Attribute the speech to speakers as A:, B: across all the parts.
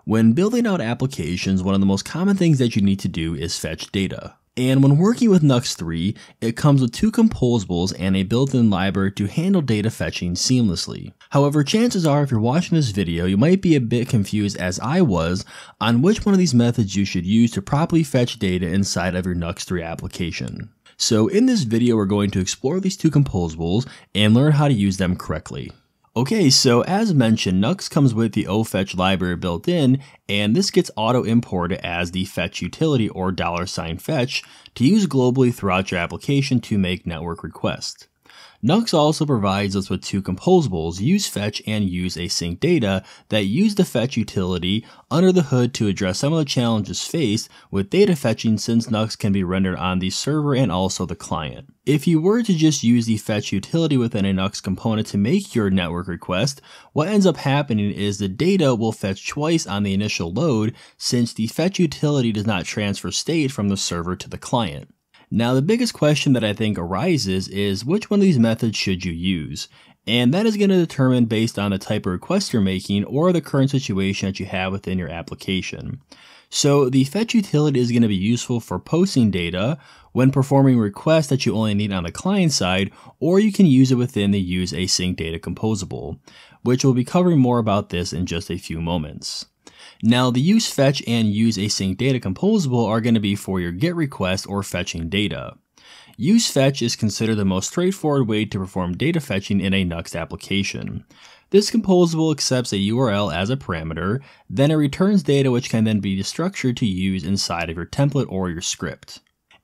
A: When building out applications, one of the most common things that you need to do is fetch data. And when working with Knux 3, it comes with two composables and a built-in library to handle data fetching seamlessly. However, chances are if you're watching this video, you might be a bit confused, as I was, on which one of these methods you should use to properly fetch data inside of your Knux 3 application. So in this video, we're going to explore these two composables and learn how to use them correctly. Okay, so as mentioned, Knux comes with the OFetch library built in, and this gets auto-imported as the fetch utility or $fetch to use globally throughout your application to make network requests. Knux also provides us with two composables, UseFetch and UseAsyncData, that use the fetch utility under the hood to address some of the challenges faced with data fetching, since Knux can be rendered on the server and also the client. If you were to just use the fetch utility within a Knux component to make your network request, what ends up happening is the data will fetch twice on the initial load, since the fetch utility does not transfer state from the server to the client. Now, the biggest question that I think arises is which one of these methods should you use? And that is going to determine based on the type of request you're making or the current situation that you have within your application. So the fetch utility is going to be useful for posting data when performing requests that you only need on the client side, or you can use it within the UseAsyncData composable, which we'll be covering more about this in just a few moments. Now, the UseFetch and UseAsyncData composable are going to be for your GET request or fetching data. UseFetch is considered the most straightforward way to perform data fetching in a Knux application. This composable accepts a URL as a parameter, then it returns data which can then be structured to use inside of your template or your script.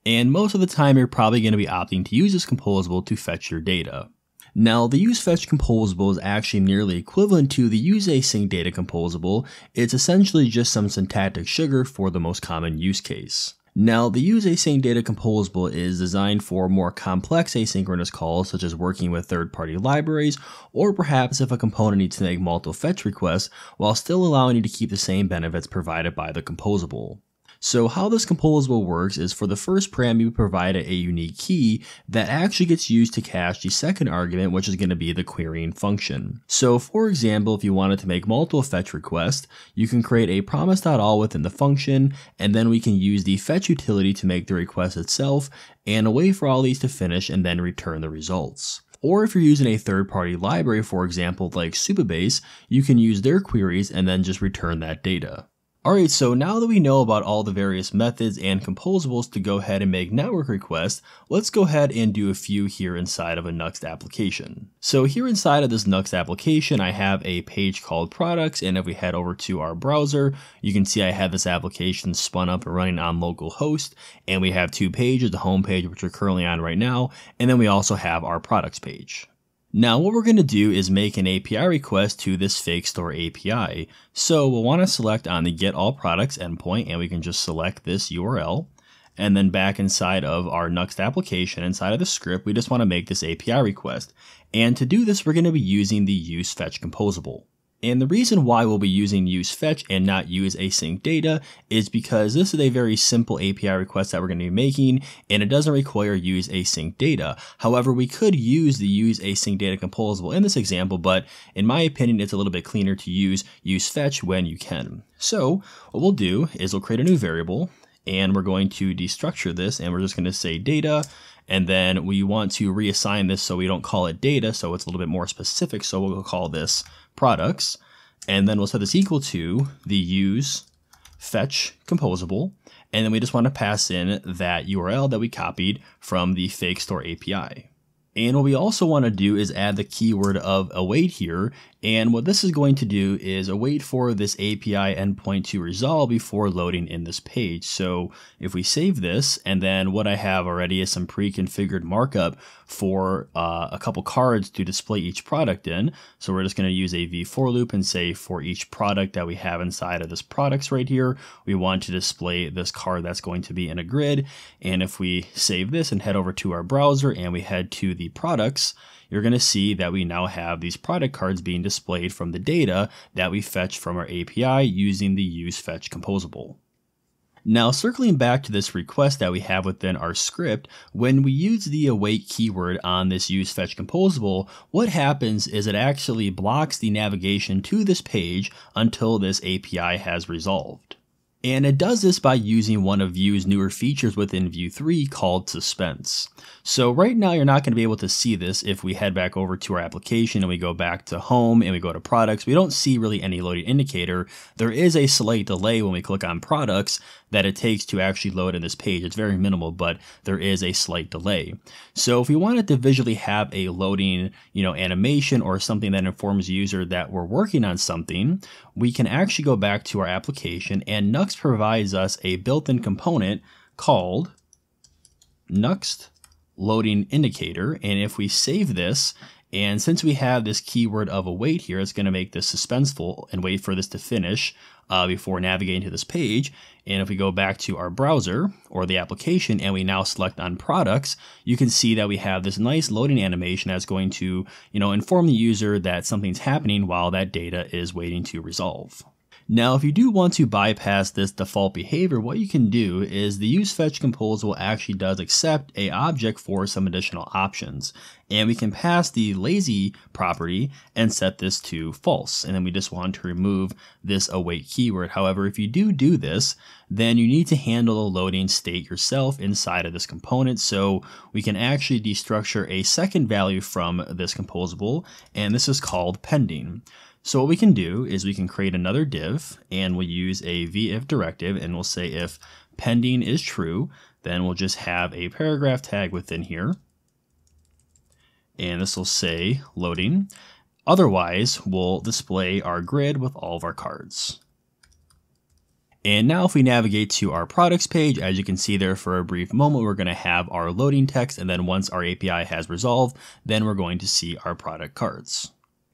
A: And most of the time, you're probably going to be opting to use this composable to fetch your data. Now, the UseFetch composable is actually nearly equivalent to the UseAsyncData composable. It's essentially just some syntactic sugar for the most common use case. Now, the UseAsyncData composable is designed for more complex asynchronous calls, such as working with third-party libraries, or perhaps if a component needs to make multiple fetch requests while still allowing you to keep the same benefits provided by the composable. So how this composable works is, for the first param, you provide a unique key that actually gets used to cache the second argument, which is going to be the querying function. So for example, if you wanted to make multiple fetch requests, you can create a promise.all within the function, and then we can use the fetch utility to make the request itself and wait for all these to finish and then return the results. Or if you're using a third-party library, for example, like Supabase, you can use their queries and then just return that data. Alright, so now that we know about all the various methods and composables to go ahead and make network requests, let's go ahead and do a few here inside of a Knux application. So here inside of this Knux application, I have a page called products, and if we head over to our browser, you can see I have this application spun up and running on localhost, and we have two pages, the home page, which we're currently on right now, and then we also have our products page. Now, what we're going to do is make an API request to this fake store API. So we'll want to select on the Get All Products endpoint, and we can just select this URL. And then back inside of our Knux application, inside of the script, we just want to make this API request. And to do this, we're going to be using the UseFetch composable. And the reason why we'll be using UseFetch and not UseAsyncData is because this is a very simple API request that we're going to be making, and it doesn't require UseAsyncData. However, we could use the UseAsyncData composable in this example, but in my opinion, it's a little bit cleaner to use UseFetch when you can. So what we'll do is we'll create a new variable, and we're going to destructure this, and we're just going to say data, and then we want to reassign this so we don't call it data, so it's a little bit more specific, so we'll call this products, and then we'll set this equal to the UseFetch composable, and then we just want to pass in that URL that we copied from the fake store API. And what we also want to do is add the keyword of await here, and what this is going to do is await for this API endpoint to resolve before loading in this page. So if we save this, and then what I have already is some pre-configured markup for a couple cards to display each product in. So we're just going to use a v-for loop and say for each product that we have inside of this products right here, we want to display this card that's going to be in a grid. And if we save this and head over to our browser and we head to the products, you're going to see that we now have these product cards being displayed from the data that we fetched from our API using the UseFetch composable. Now, circling back to this request that we have within our script, when we use the await keyword on this useFetchComposable, what happens is it actually blocks the navigation to this page until this API has resolved. And it does this by using one of Vue's newer features within Vue 3 called Suspense. So right now you're not going to be able to see this if we head back over to our application and we go back to Home and we go to Products. We don't see really any loading indicator. There is a slight delay when we click on Products that it takes to actually load in this page. It's very minimal, but there is a slight delay. So if we wanted to visually have a loading, animation or something that informs the user that we're working on something, we can actually go back to our application, and Nuxt provides us a built-in component called Nuxt Loading Indicator. And if we save this, and since we have this keyword of await here, it's going to make this suspenseful and wait for this to finish before navigating to this page. And if we go back to our browser or the application and we now select on products, you can see that we have this nice loading animation that's going to, inform the user that something's happening while that data is waiting to resolve. Now, if you do want to bypass this default behavior, what you can do is the useFetchComposable actually does accept a object for some additional options. And we can pass the lazy property and set this to false. And then we just want to remove this await keyword. However, if you do this, then you need to handle the loading state yourself inside of this component. So we can actually destructure a second value from this composable, and this is called pending. So what we can do is we can create another div, and we'll use a vif directive, and we'll say if pending is true, then we'll just have a paragraph tag within here. And this will say loading. Otherwise, we'll display our grid with all of our cards. And now if we navigate to our products page, as you can see there for a brief moment, we're going to have our loading text. And then once our API has resolved, then we're going to see our product cards.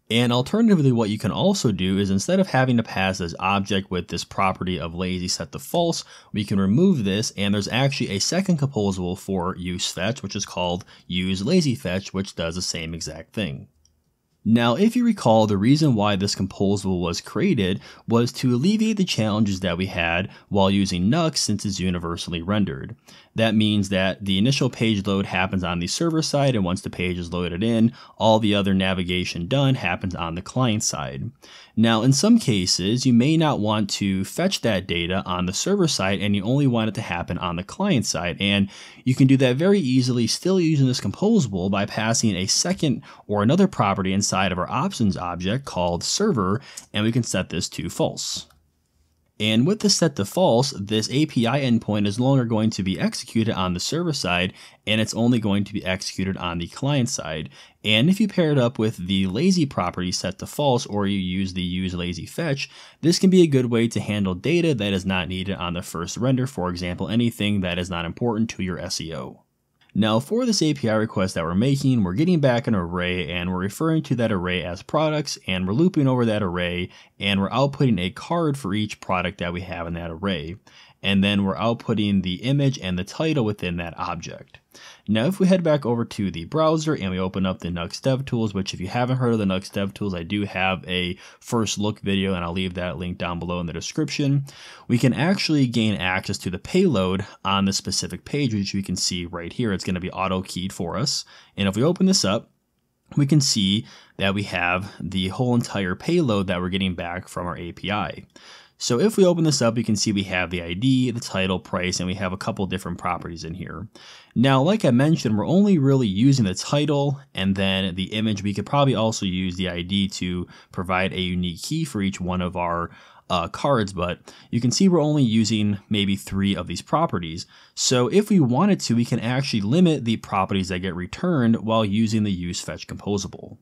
A: And alternatively, what you can also do is instead of having to pass this object with this property of lazy set to false, we can remove this, and there's actually a second composable for useFetch, which is called useLazyFetch, which does the same exact thing. Now, if you recall, the reason why this composable was created was to alleviate the challenges that we had while using Nuxt since it's universally rendered. That means that the initial page load happens on the server side, and once the page is loaded in, all the other navigation done happens on the client side. Now, in some cases, you may not want to fetch that data on the server side, and you only want it to happen on the client side. And you can do that very easily still using this composable by passing a second or another property inside of our options object called server, and we can set this to false. And with this set to false, this API endpoint is no longer going to be executed on the server side, and it's only going to be executed on the client side. And if you pair it up with the lazy property set to false, or you use the useLazyFetch, this can be a good way to handle data that is not needed on the first render, for example, anything that is not important to your SEO. Now for this API request that we're making, we're getting back an array, and we're referring to that array as products, and we're looping over that array, and we're outputting a card for each product that we have in that array. And then we're outputting the image and the title within that object. Now if we head back over to the browser and we open up the Nuxt DevTools, which if you haven't heard of the Nuxt DevTools, I do have a first look video, and I'll leave that link down below in the description. We can actually gain access to the payload on the specific page, which we can see right here. It's going to be auto keyed for us. And if we open this up, we can see that we have the whole entire payload that we're getting back from our API. So if we open this up, you can see we have the ID, the title, price, and we have a couple different properties in here. Now, like I mentioned, we're only really using the title and then the image. We could probably also use the ID to provide a unique key for each one of our cards, but you can see we're only using maybe 3 of these properties. So if we wanted to, we can actually limit the properties that get returned while using the useFetchComposable.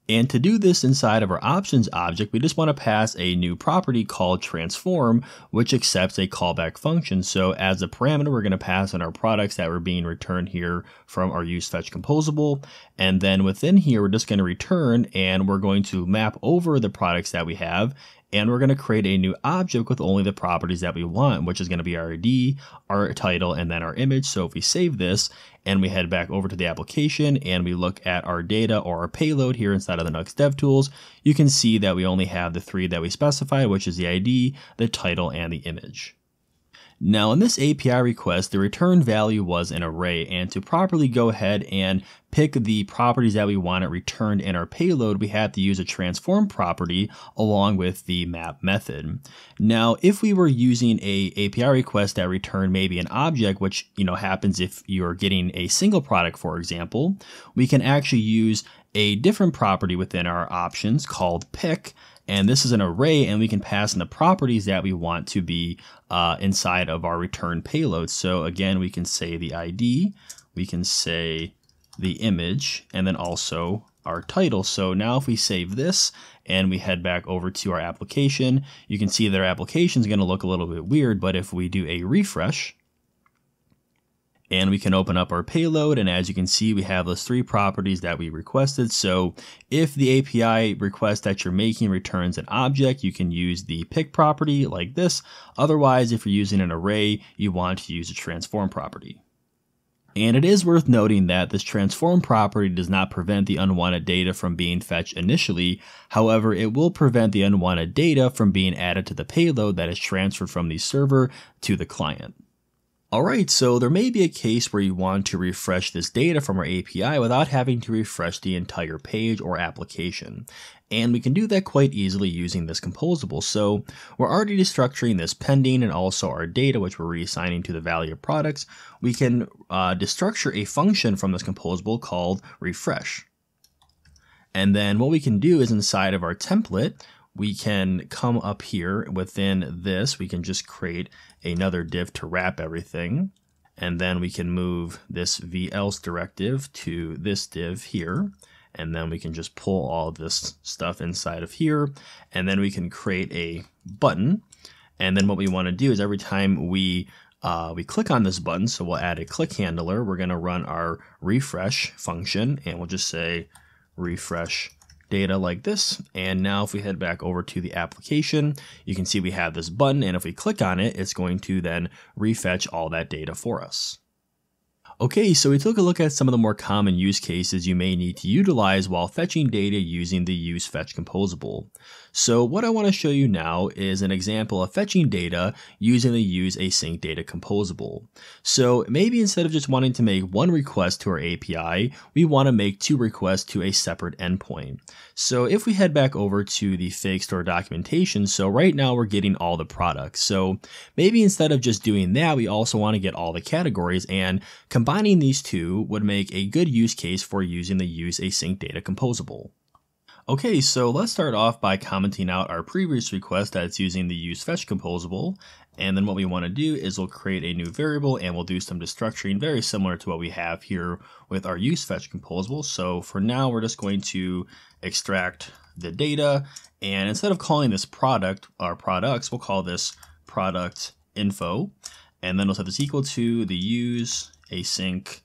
A: And to do this inside of our options object, we just want to pass a new property called transform, which accepts a callback function. So as a parameter, we're going to pass in our products that were being returned here from our useFetchComposable. And then within here, we're just going to return, and we're going to map over the products that we have. And we're going to create a new object with only the properties that we want, which is going to be our ID, our title, and then our image. So if we save this and we head back over to the application and we look at our data or our payload here inside of the Nuxt DevTools, you can see that we only have the 3 that we specified, which is the ID, the title, and the image. Now in this API request, the return value was an array, and to properly go ahead and pick the properties that we want it returned in our payload, we have to use a transform property along with the map method. Now, if we were using a API request that returned maybe an object, which happens if you're getting a single product, for example, we can actually use a different property within our options called pick. And this is an array, and we can pass in the properties that we want to be inside of our return payload. So again, we can say the ID, we can say the image, and then also our title. So now if we save this and we head back over to our application, you can see that our application is going to look a little bit weird, but if we do a refresh, and we can open up our payload, and as you can see, we have those 3 properties that we requested. So if the API request that you're making returns an object, you can use the pick property like this. Otherwise, if you're using an array, you want to use a transform property. And it is worth noting that this transform property does not prevent the unwanted data from being fetched initially. However, it will prevent the unwanted data from being added to the payload that is transferred from the server to the client. Alright, so there may be a case where you want to refresh this data from our API without having to refresh the entire page or application. And we can do that quite easily using this composable. So we're already destructuring this pending and also our data, which we're reassigning to the value of products. We can destructure a function from this composable called refresh. And then what we can do is inside of our template, we can come up here within this, we can just create another div to wrap everything. And then we can move this velse directive to this div here. And then we can just pull all this stuff inside of here. And then we can create a button. And then what we want to do is every time we click on this button, so we'll add a click handler, we're going to run our refresh function, and we'll just say refresh data like this. And now if we head back over to the application, you can see we have this button, and if we click on it, it's going to then refetch all that data for us. Okay, so we took a look at some of the more common use cases you may need to utilize while fetching data using the useFetch composable. So what I want to show you now is an example of fetching data using the useAsync data composable. So maybe instead of just wanting to make one request to our API, we want to make 2 requests to a separate endpoint. So if we head back over to the Fake Store documentation, so right now we're getting all the products. So maybe instead of just doing that, we also want to get all the categories, and combining these 2 would make a good use case for using the useAsync data composable. Okay, so let's start off by commenting out our previous request that's using the useFetch composable. And then what we want to do is we'll create a new variable and we'll do some destructuring very similar to what we have here with our useFetch composable. So for now, we're just going to extract the data, and instead of calling this product or products, we'll call this product info. And then we'll set this equal to the useAsync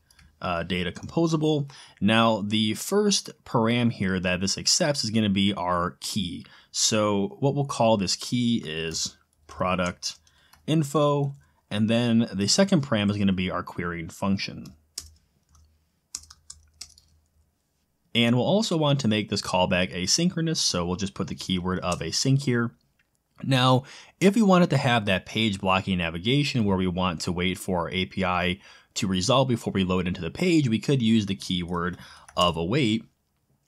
A: data composable. Now the first param here that this accepts is going to be our key. So what we'll call this key is product info, and then the second param is going to be our querying function. And we'll also want to make this callback asynchronous, so we'll just put the keyword of async here. Now, if we wanted to have that page blocking navigation where we want to wait for our API to resolve before we load into the page, we could use the keyword of await,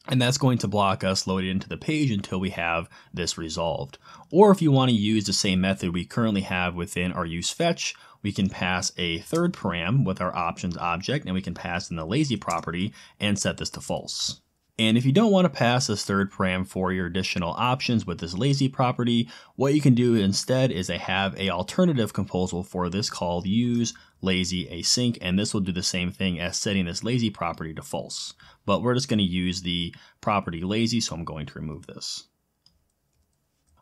A: and that's going to block us loading into the page until we have this resolved. Or if you want to use the same method we currently have within our useFetch, we can pass a third param with our options object, and we can pass in the lazy property and set this to false. And if you don't want to pass this third param for your additional options with this lazy property, what you can do instead is I have an alternative composable for this called useLazyAsync, and this will do the same thing as setting this lazy property to false. But we're just going to use the property lazy, so I'm going to remove this.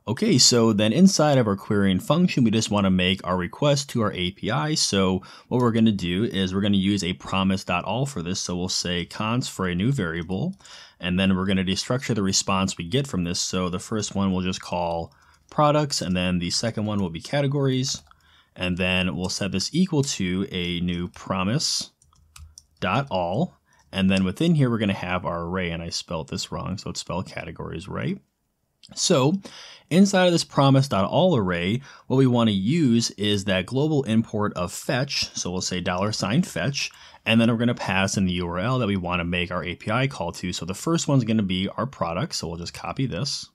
A: Okay, so then inside of our querying function, we just want to make our request to our API. So what we're going to do is we're going to use a promise.all for this. So we'll say const for a new variable, and then we're going to destructure the response we get from this. So the first one we'll just call products, and then the second one will be categories. And then we'll set this equal to a new promise.all. And then within here, we're going to have our array, and I spelled this wrong, so it's spelled categories, right? So inside of this promise.all array, what we want to use is that global import of fetch. So we'll say $fetch, and then we're going to pass in the URL that we want to make our API call to. So the first one's going to be our product. So we'll just copy this.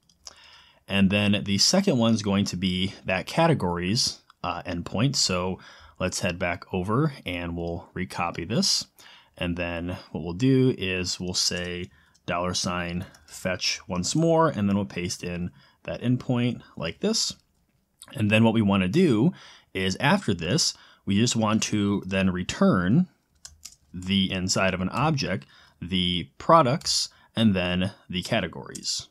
A: And then the second one's going to be that categories endpoint. So let's head back over and we'll recopy this. And then what we'll do is we'll say $fetch once more, and then we'll paste in that endpoint like this. And then what we want to do is after this, we just want to then return the inside of an object, the products, and then the categories.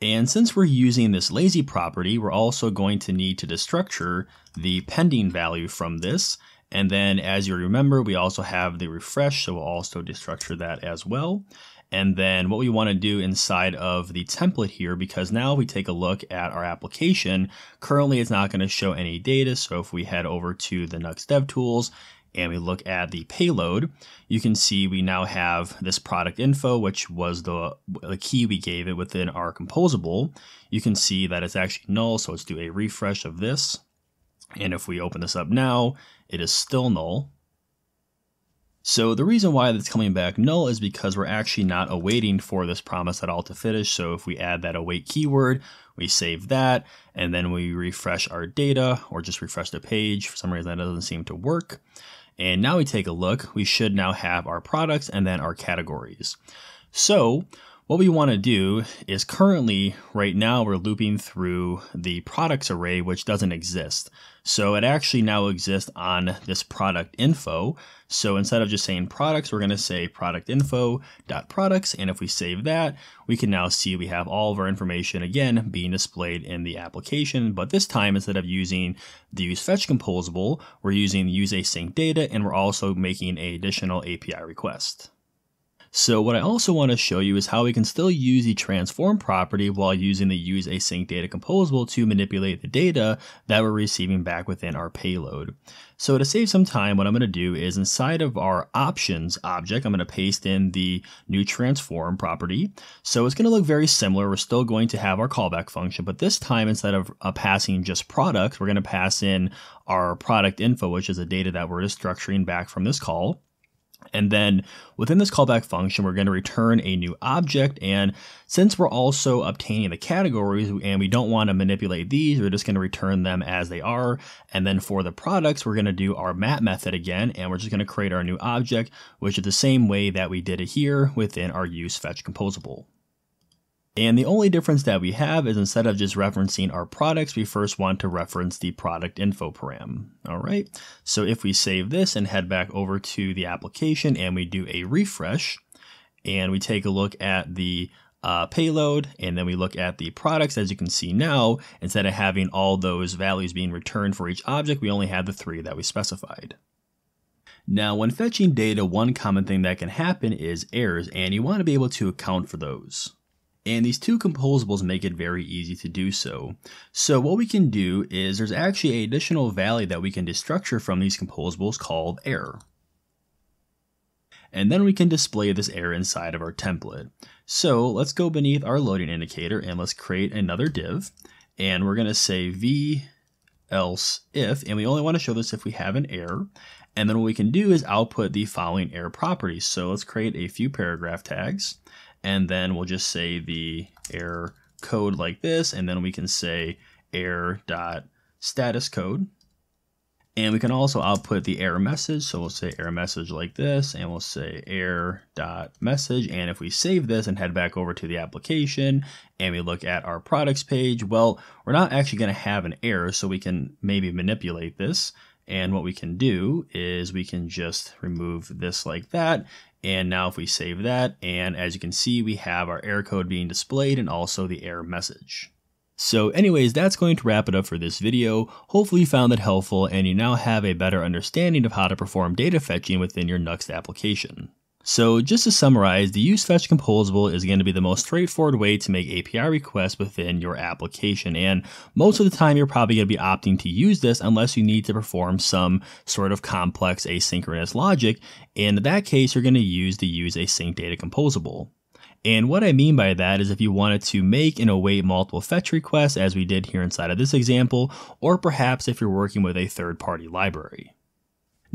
A: And since we're using this lazy property, we're also going to need to destructure the pending value from this. And then as you remember, we also have the refresh, so we'll also destructure that as well. And then what we want to do inside of the template here, because now if we take a look at our application, currently it's not going to show any data. So if we head over to the Nuxt DevTools and we look at the payload, you can see we now have this product info, which was the key we gave it within our composable. You can see that it's actually null, so let's do a refresh of this. And if we open this up now, it is still null. So the reason why that's coming back null is because we're actually not awaiting for this promise.all to finish. So if we add that await keyword, we save that, and then we refresh our data or just refresh the page. For some reason that doesn't seem to work. And now we take a look, we should now have our products and then our categories. So what we want to do is currently, right now, we're looping through the products array, which doesn't exist. So it actually now exists on this product info. So instead of just saying products, we're going to say product info.products. And if we save that, we can now see we have all of our information again being displayed in the application. But this time, instead of using the useFetch composable, we're using useAsync data, and we're also making an additional API request. So what I also want to show you is how we can still use the transform property while using the useAsync data composable to manipulate the data that we're receiving back within our payload. So to save some time, what I'm going to do is inside of our options object, I'm going to paste in the new transform property. So it's going to look very similar. We're still going to have our callback function, but this time instead of passing just product, we're going to pass in our product info, which is the data that we're just structuring back from this call. And then within this callback function, we're going to return a new object. And since we're also obtaining the categories and we don't want to manipulate these, we're just going to return them as they are. And then for the products, we're going to do our map method again. And we're just going to create our new object, which is the same way that we did it here within our useFetch composable. And the only difference that we have is instead of just referencing our products, we first want to reference the product info param. All right. So if we save this and head back over to the application and we do a refresh and we take a look at the payload and then we look at the products, as you can see now, instead of having all those values being returned for each object, we only have the 3 that we specified. Now, when fetching data, one common thing that can happen is errors, and you want to be able to account for those. And these two composables make it very easy to do so. So what we can do is there's actually an additional value that we can destructure from these composables called error. And then we can display this error inside of our template. So let's go beneath our loading indicator and let's create another div. And we're going to say v else if, and we only want to show this if we have an error. And then what we can do is output the following error properties. So let's create a few paragraph tags. And then we'll just say the error code like this, and then we can say error.status code. And we can also output the error message. So we'll say error message like this, and we'll say error.message. And if we save this and head back over to the application and we look at our products page, well, we're not actually going to have an error, so we can maybe manipulate this. And what we can do is we can just remove this like that. And now if we save that, and as you can see, we have our error code being displayed and also the error message. So anyways, that's going to wrap it up for this video. Hopefully you found it helpful and you now have a better understanding of how to perform data fetching within your Nuxt application. So just to summarize, the useFetch composable is going to be the most straightforward way to make API requests within your application. And most of the time, you're probably going to be opting to use this unless you need to perform some sort of complex asynchronous logic. In that case, you're going to use the useAsync data composable. And what I mean by that is if you wanted to make and await multiple fetch requests, as we did here inside of this example, or perhaps if you're working with a third-party library.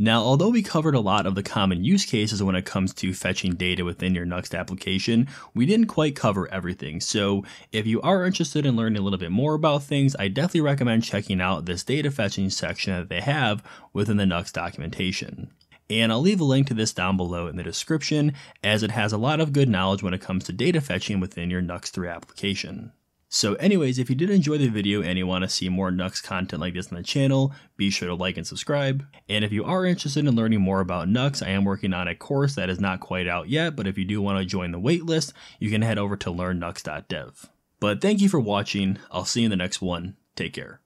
A: Now, although we covered a lot of the common use cases when it comes to fetching data within your Nuxt application, we didn't quite cover everything. So if you are interested in learning a little bit more about things, I definitely recommend checking out this data fetching section that they have within the Nuxt documentation. And I'll leave a link to this down below in the description, as it has a lot of good knowledge when it comes to data fetching within your Nuxt 3 application. So anyways, if you did enjoy the video and you want to see more Nuxt content like this on the channel, be sure to like and subscribe. And if you are interested in learning more about Nuxt, I am working on a course that is not quite out yet, but if you do want to join the waitlist, you can head over to learnnuxt.dev. But thank you for watching. I'll see you in the next one. Take care.